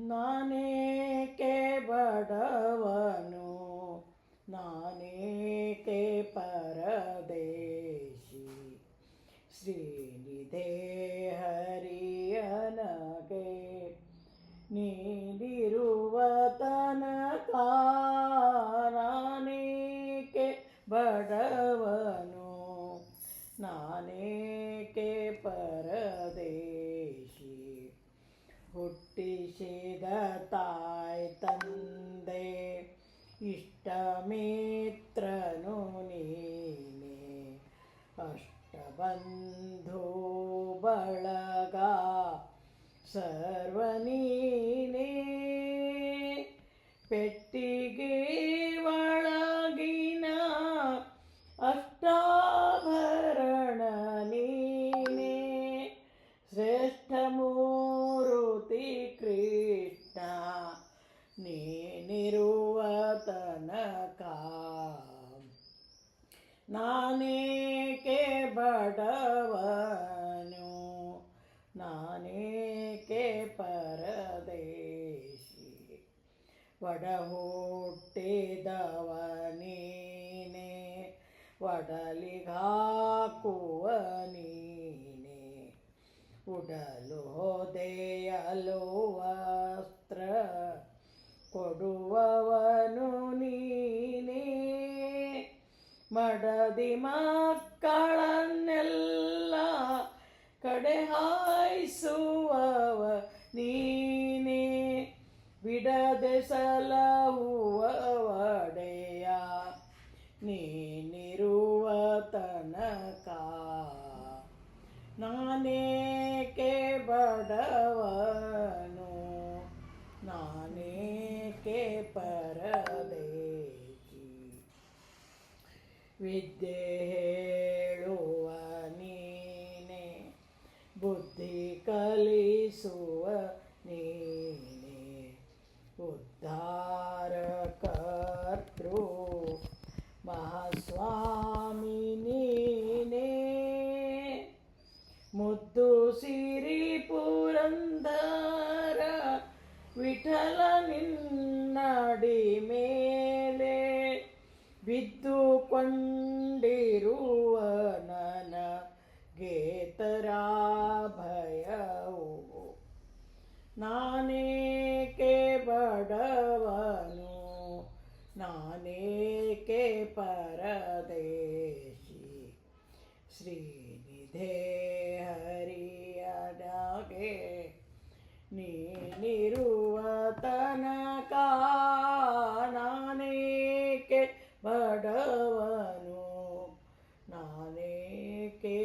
ನಾನೇಕೆ ಬಡವನು, ನಾನೇಕೆ ಪರದೇಶಿ, ಶ್ರೀನಿಧೇ ಹರಿಯನಗೆ ನೀಡಿರುವ ತನಕ ನಾನೇಕೆ ಬಡವನು, ನಾನೇಕೆ ಪರದೇಶಿ. ಹುಟ್ಟಿಸಿದ ತಾಯಿ ತಂದೆ ಇಷ್ಟಮಿತ್ರನು ನೀನೆ, ಅಷ್ಟಬಂಧು ಬಳಗ ಸರ್ವ ನೀನೇ. ಪೆಟ್ಟಿಗೆ ಒಳಗಿನ ಅಷ್ಟಾಭರಣ ನೀನೇ, ಶ್ರೇಷ್ಠ ಮೂರುತಿ ಕೃಷ್ಣ ನೀನಿರುವ ತನಕ ನಾನೇಕೆ ಬಡವನು, ನಾನೇಕೆ ಪರದೇಶಿ. ಒಡ ಹುಟ್ಟಿದವ ನೀನೆ, ಒಡಲಿಗಾಕುವ ನೀನೆ, ಉಡಲು ಹೊದೆಯಲು ವಸ್ತ್ರ ಕೊಡುವವನು ನೀನೇ. ಮಡದಿ ಮಕ್ಕಳನ್ನೆಲ್ಲ ಕಡೆ ಹಾಯಿಸುವವ ನೀನೇ, ಬಿಡದೆ ಸಲಹುವ ಒಡೆಯ ನೀನಿರುವ ತನಕ ನಾನೇಕೆ ಬಡವನು, ನಾನೇಕೆ ಪರದೇಶಿ. ವಿದ್ಯೆ ಹೇಳುವ ನೀನೆ, ಬುದ್ಧಿ ಕಲಿಸುವ ನೀನೆ, ಉದ್ಧಾರ ಕರ್ತೃ ಮಹಾಸ್ವಾಮಿ ನೀನೇ. ಮುದ್ದು ಸಿರಿ ಪುರಂದರ ವಿಠಲ ನಿನ್ನಡಿ ಮೇಲೆ ಬಿದ್ದುಕೊಂಡಿರುವ ನನಗೇತರಾಭಯವು, ನಾನೇಕೆ ಬಡವನು, ನಾನೇಕೆ ಪರದೇಶಿ. ಶ್ರೀನಿಧೇ ಹರಿಯನಗೆ ನೀನಿರುವ ತನಕ ನಾನೇಕೆ ಬಡವನು, ನಾನೇಕೆ